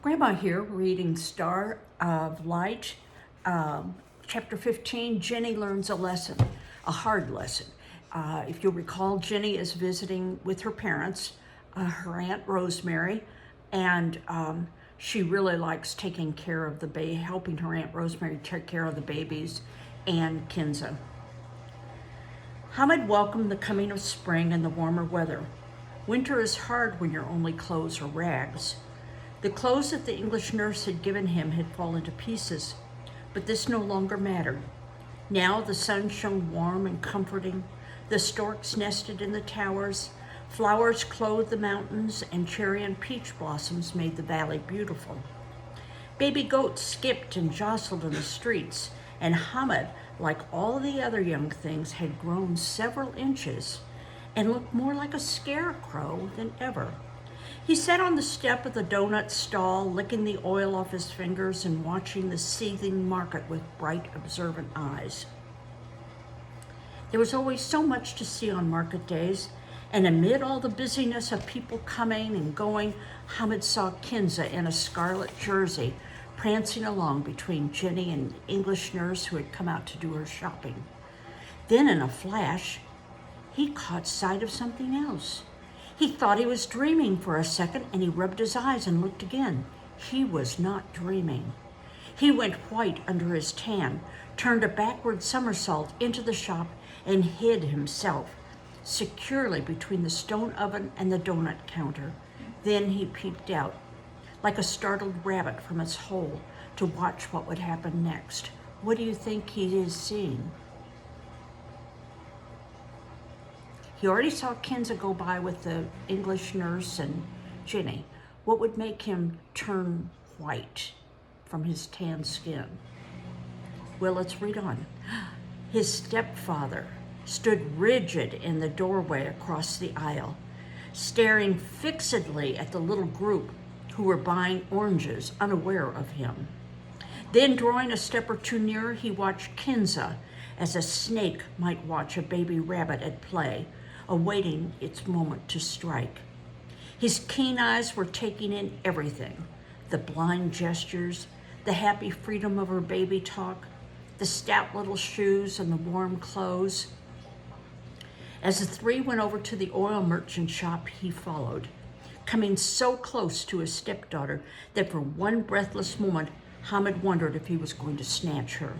Grandma here reading Star of Light, chapter 15. Jenny learns a lesson, a hard lesson. If you'll recall, Jenny is visiting with her parents, her Aunt Rosemary, and she really likes taking care of the baby, helping her Aunt Rosemary take care of the babies and Kinza. Hamid welcomed the coming of spring and the warmer weather. Winter is hard when your only clothes are rags. The clothes that the English nurse had given him had fallen to pieces, but this no longer mattered. Now the sun shone warm and comforting. The storks nested in the towers. Flowers clothed the mountains, and cherry and peach blossoms made the valley beautiful. Baby goats skipped and jostled in the streets, and Hamid, like all the other young things, had grown several inches and looked more like a scarecrow than ever. He sat on the step of the donut stall, licking the oil off his fingers and watching the seething market with bright, observant eyes. There was always so much to see on market days, and amid all the busyness of people coming and going, Hamid saw Kinza in a scarlet jersey prancing along between Jenny and the English nurse who had come out to do her shopping. Then in a flash, he caught sight of something else. He thought he was dreaming for a second, and he rubbed his eyes and looked again. He was not dreaming. He went white under his tan, turned a backward somersault into the shop, and hid himself securely between the stone oven and the donut counter. Then he peeped out, like a startled rabbit from its hole, to watch what would happen next. What do you think he is seeing? He already saw Kinza go by with the English nurse and Jenny. What would make him turn white from his tan skin? Well, let's read on. His stepfather stood rigid in the doorway across the aisle, staring fixedly at the little group who were buying oranges, unaware of him. Then, drawing a step or two nearer, he watched Kinza as a snake might watch a baby rabbit at play, awaiting its moment to strike. His keen eyes were taking in everything: the blind gestures, the happy freedom of her baby talk, the stout little shoes and the warm clothes. As the three went over to the oil merchant shop, he followed, coming so close to his stepdaughter that for one breathless moment, Hamid wondered if he was going to snatch her.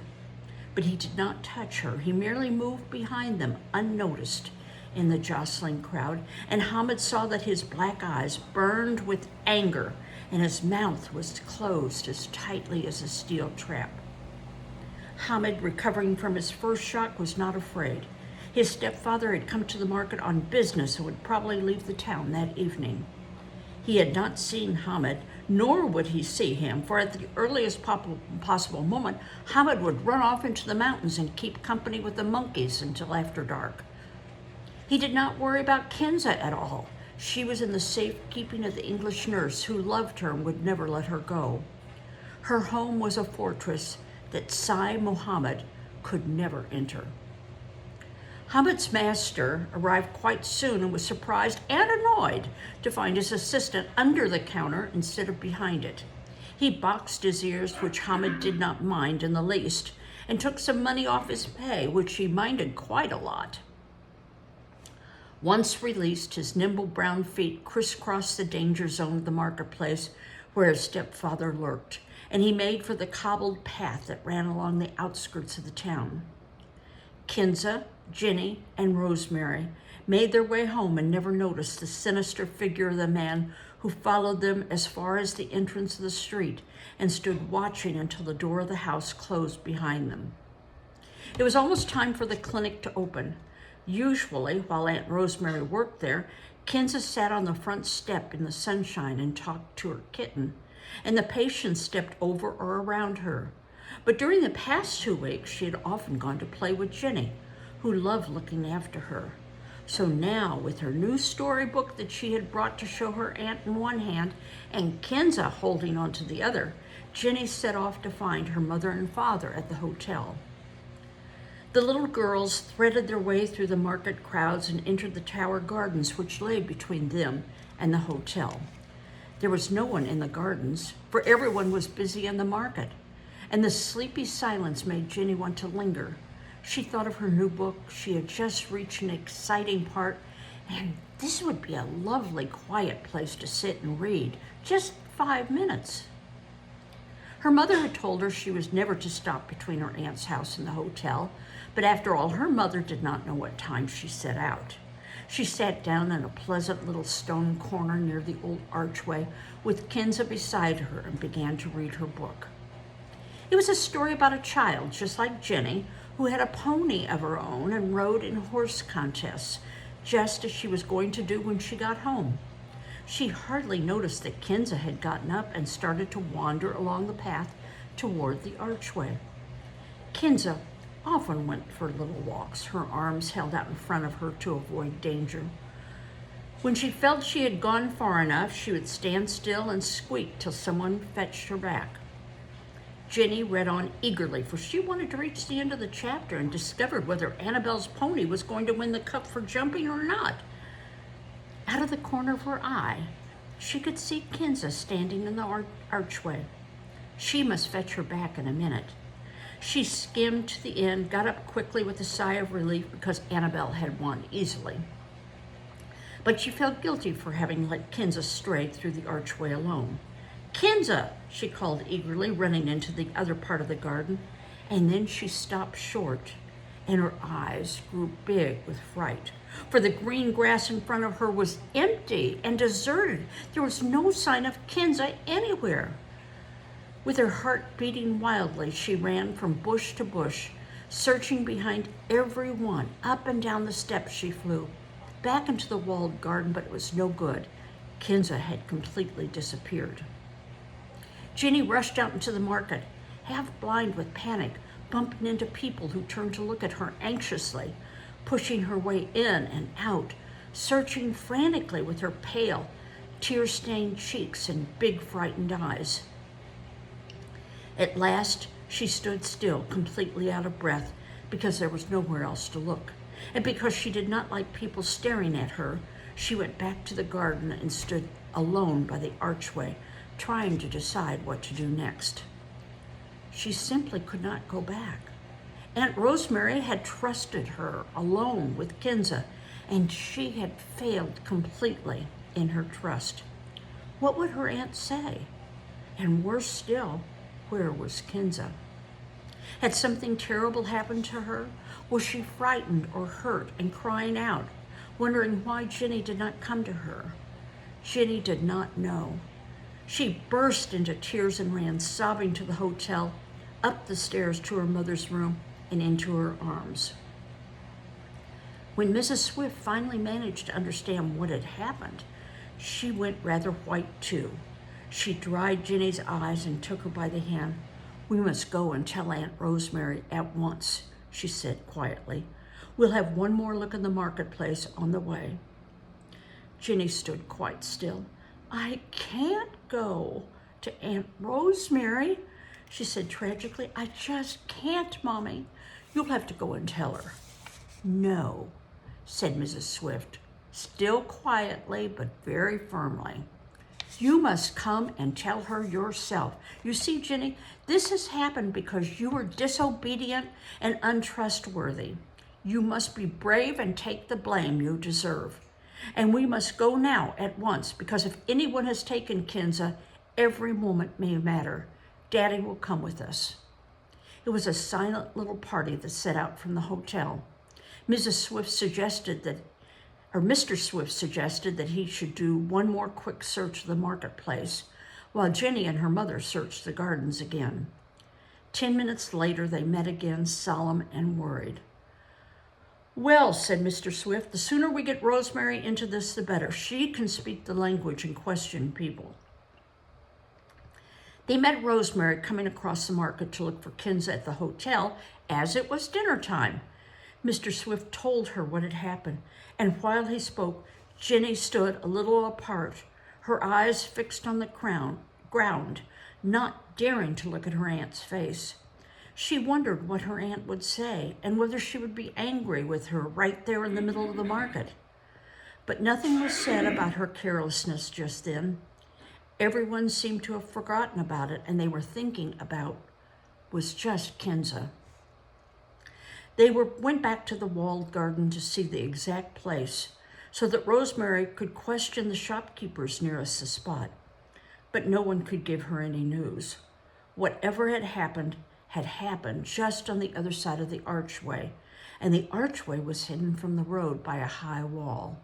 But he did not touch her. He merely moved behind them, unnoticed in the jostling crowd, and Hamid saw that his black eyes burned with anger and his mouth was closed as tightly as a steel trap. Hamid, recovering from his first shock, was not afraid. His stepfather had come to the market on business and would probably leave the town that evening. He had not seen Hamid, nor would he see him, for at the earliest possible moment, Hamid would run off into the mountains and keep company with the monkeys until after dark. He did not worry about Kinza at all. She was in the safe keeping of the English nurse who loved her and would never let her go. Her home was a fortress that Sai Mohammed could never enter. Hamid's master arrived quite soon and was surprised and annoyed to find his assistant under the counter instead of behind it. He boxed his ears, which Hamid did not mind in the least, and took some money off his pay, which he minded quite a lot. Once released, his nimble brown feet crisscrossed the danger zone of the marketplace where his stepfather lurked, and he made for the cobbled path that ran along the outskirts of the town. Kinza, Jenny, and Rosemary made their way home and never noticed the sinister figure of the man who followed them as far as the entrance of the street and stood watching until the door of the house closed behind them. It was almost time for the clinic to open. Usually, while Aunt Rosemary worked there, Kinza sat on the front step in the sunshine and talked to her kitten, and the patients stepped over or around her. But during the past 2 weeks, she had often gone to play with Jenny, who loved looking after her. So now, with her new storybook that she had brought to show her aunt in one hand and Kinza holding onto the other, Jenny set off to find her mother and father at the hotel. The little girls threaded their way through the market crowds and entered the tower gardens which lay between them and the hotel. There was no one in the gardens, for everyone was busy in the market, and the sleepy silence made Jenny want to linger. She thought of her new book. She had just reached an exciting part, and this would be a lovely, quiet place to sit and read, just 5 minutes. Her mother had told her she was never to stop between her aunt's house and the hotel, but after all, her mother did not know what time she set out. She sat down in a pleasant little stone corner near the old archway with Kinza beside her and began to read her book. It was a story about a child, just like Jenny, who had a pony of her own and rode in horse contests, just as she was going to do when she got home. She hardly noticed that Kinza had gotten up and started to wander along the path toward the archway. Kinza often went for little walks, her arms held out in front of her to avoid danger. When she felt she had gone far enough, she would stand still and squeak till someone fetched her back. Jenny read on eagerly, for she wanted to reach the end of the chapter and discovered whether Annabelle's pony was going to win the cup for jumping or not. Out of the corner of her eye, she could see Kinza standing in the archway. She must fetch her back in a minute. She skimmed to the end, got up quickly with a sigh of relief because Annabelle had won easily. But she felt guilty for having let Kinza stray through the archway alone. "Kinza!" she called eagerly, running into the other part of the garden, and then she stopped short, and her eyes grew big with fright, for the green grass in front of her was empty and deserted. There was no sign of Kinza anywhere. With her heart beating wildly, she ran from bush to bush, searching behind every one. Up and down the steps she flew, back into the walled garden, but it was no good. Kinza had completely disappeared. Jenny rushed out into the market, half blind with panic, bumping into people who turned to look at her anxiously, pushing her way in and out, searching frantically with her pale, tear-stained cheeks and big, frightened eyes. At last, she stood still, completely out of breath, because there was nowhere else to look. And because she did not like people staring at her, she went back to the garden and stood alone by the archway, trying to decide what to do next. She simply could not go back. Aunt Rosemary had trusted her alone with Kinza, and she had failed completely in her trust. What would her aunt say? And worse still, where was Kinza? Had something terrible happened to her? Was she frightened or hurt and crying out, wondering why Jenny did not come to her? Jenny did not know. She burst into tears and ran sobbing to the hotel, up the stairs to her mother's room, and into her arms. When Mrs. Swift finally managed to understand what had happened, she went rather white too. She dried Jenny's eyes and took her by the hand. "We must go and tell Aunt Rosemary at once," she said quietly. "We'll have one more look in the marketplace on the way." Jenny stood quite still. "I can't go to Aunt Rosemary," she said tragically. "I just can't, Mommy. You'll have to go and tell her." "No," said Mrs. Swift, still quietly but very firmly. "You must come and tell her yourself. You see, Jenny, this has happened because you were disobedient and untrustworthy. You must be brave and take the blame you deserve. And we must go now at once, because if anyone has taken Kinza, every moment may matter. Daddy will come with us." It was a silent little party that set out from the hotel. Mr. Swift suggested that he should do one more quick search of the marketplace, while Jenny and her mother searched the gardens again. 10 minutes later, they met again, solemn and worried. "Well," said Mr. Swift, "the sooner we get Rosemary into this, the better. She can speak the language and question people." They met Rosemary coming across the market to look for Kinza at the hotel, as it was dinner time. Mr. Swift told her what had happened, and while he spoke, Jenny stood a little apart, her eyes fixed on the ground, not daring to look at her aunt's face. She wondered what her aunt would say and whether she would be angry with her right there in the middle of the market. But nothing was said about her carelessness just then. Everyone seemed to have forgotten about it, and they were thinking about was just Kinza. They went back to the walled garden to see the exact place so that Rosemary could question the shopkeepers nearest the spot. But no one could give her any news. Whatever had happened just on the other side of the archway, and the archway was hidden from the road by a high wall.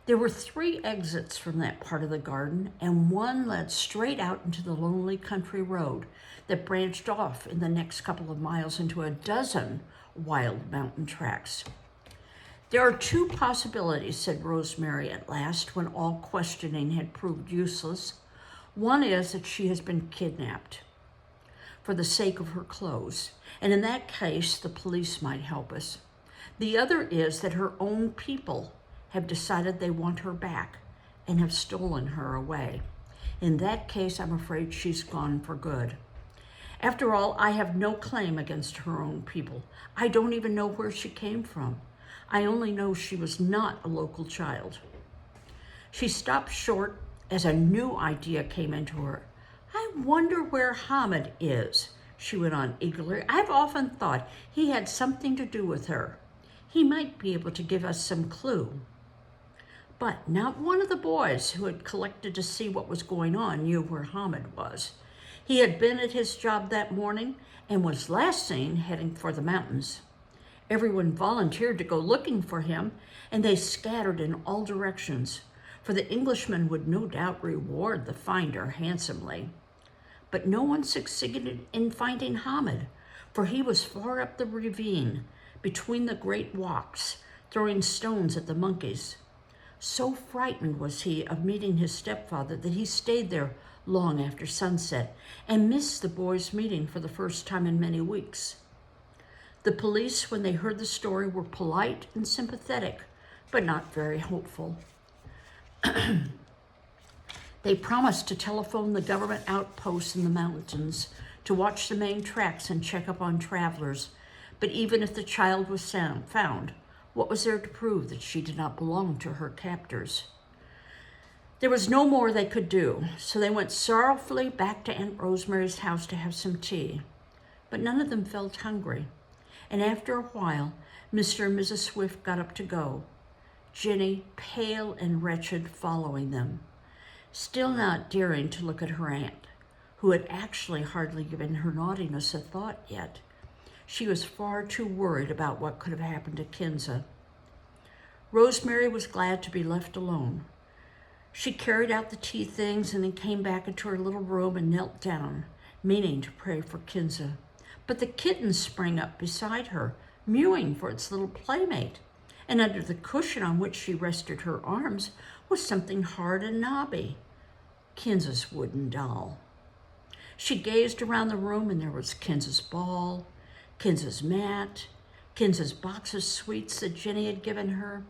There were 3 exits from that part of the garden, and one led straight out into the lonely country road that branched off in the next couple of miles into a dozen wild mountain tracks. There are 2 possibilities, said Rosemary at last, when all questioning had proved useless. One is that she has been kidnapped for the sake of her clothes, and in that case, the police might help us. The other is that her own people have decided they want her back and have stolen her away. In that case, I'm afraid she's gone for good. After all, I have no claim against her own people. I don't even know where she came from. I only know she was not a local child. She stopped short as a new idea came into her. I wonder where Hamid is, she went on eagerly. I've often thought he had something to do with her. He might be able to give us some clue. But not one of the boys who had collected to see what was going on knew where Hamid was. He had been at his job that morning and was last seen heading for the mountains. Everyone volunteered to go looking for him, and they scattered in all directions, for the Englishman would no doubt reward the finder handsomely. But no one succeeded in finding Hamid, for he was far up the ravine, between the great rocks, throwing stones at the monkeys. So frightened was he of meeting his stepfather that he stayed there long after sunset and missed the boys' meeting for the first time in many weeks. The police, when they heard the story, were polite and sympathetic, but not very hopeful. They promised to telephone the government outposts in the mountains to watch the main tracks and check up on travelers. But even if the child was found, what was there to prove that she did not belong to her captors? There was no more they could do, so they went sorrowfully back to Aunt Rosemary's house to have some tea. But none of them felt hungry, and after a while, Mr. and Mrs. Swift got up to go, Jenny, pale and wretched, following them, still not daring to look at her aunt, who had actually hardly given her naughtiness a thought yet. She was far too worried about what could have happened to Kinza. Rosemary was glad to be left alone. She carried out the tea things and then came back into her little room and knelt down, meaning to pray for Kinza. But the kitten sprang up beside her, mewing for its little playmate, and under the cushion on which she rested her arms was something hard and knobby, Kinza's wooden doll. She gazed around the room, and there was Kinza's ball, Kinza's mat, Kinza's box of sweets that Jenny had given her.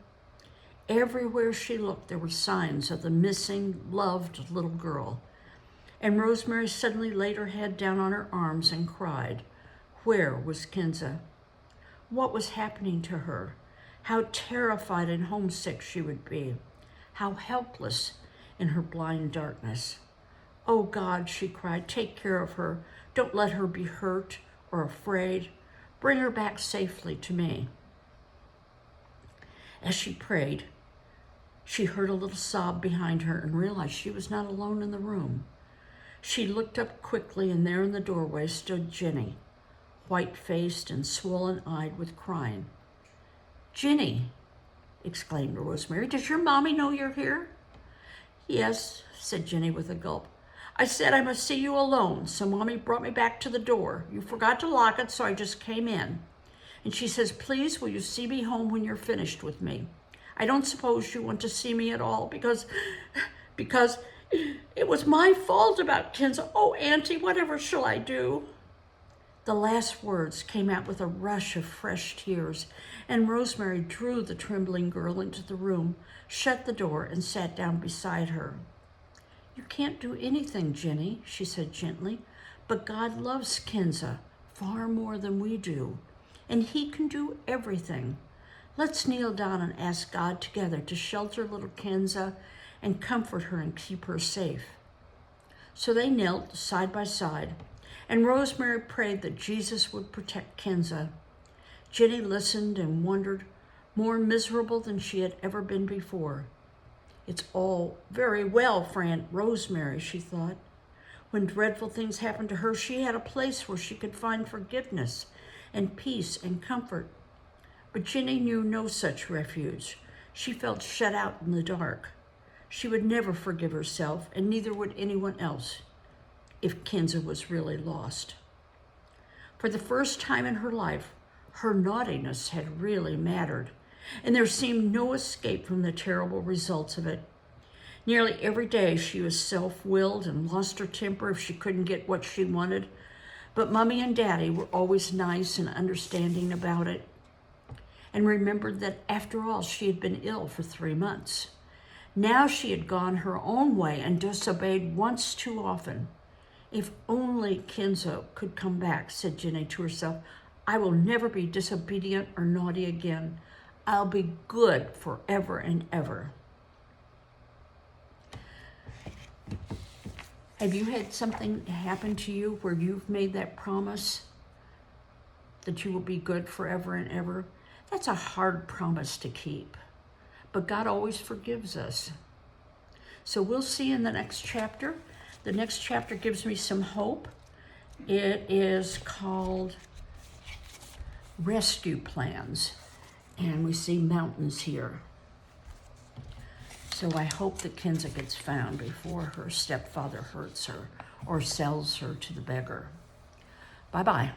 Everywhere she looked, there were signs of the missing, loved little girl. And Rosemary suddenly laid her head down on her arms and cried. Where was Kinza? What was happening to her? How terrified and homesick she would be. How helpless in her blind darkness. Oh God, she cried, take care of her. Don't let her be hurt or afraid. Bring her back safely to me. As she prayed, she heard a little sob behind her and realized she was not alone in the room. She looked up quickly, and there in the doorway stood Jenny, white-faced and swollen-eyed with crying. Jenny, exclaimed Rosemary, does your mommy know you're here? Yes, said Jenny with a gulp. I said I must see you alone, so Mommy brought me back to the door. You forgot to lock it, so I just came in. And she says, please, will you see me home when you're finished with me? I don't suppose you want to see me at all because it was my fault about Kinza. Oh, Auntie, whatever shall I do? The last words came out with a rush of fresh tears, and Rosemary drew the trembling girl into the room, shut the door, and sat down beside her. You can't do anything, Jenny, she said gently, but God loves Kinza far more than we do, and he can do everything. Let's kneel down and ask God together to shelter little Kinza and comfort her and keep her safe. So they knelt side by side, and Rosemary prayed that Jesus would protect Kinza. Jenny listened and wondered, more miserable than she had ever been before. It's all very well for Aunt Rosemary, she thought. When dreadful things happened to her, she had a place where she could find forgiveness and peace and comfort. But Jenny knew no such refuge. She felt shut out in the dark. She would never forgive herself, and neither would anyone else, if Kinza was really lost. For the first time in her life, her naughtiness had really mattered, and there seemed no escape from the terrible results of it. Nearly every day she was self-willed and lost her temper if she couldn't get what she wanted, but Mommy and Daddy were always nice and understanding about it, and remembered that after all she had been ill for 3 months. Now she had gone her own way and disobeyed once too often. If only Kinza could come back, said Jenny to herself. I will never be disobedient or naughty again. I'll be good forever and ever. Have you had something happen to you where you've made that promise that you will be good forever and ever? That's a hard promise to keep, but God always forgives us. So we'll see in the next chapter. The next chapter gives me some hope. It is called Rescue Plans, and we see mountains here. So I hope that Kinza gets found before her stepfather hurts her or sells her to the beggar. Bye-bye.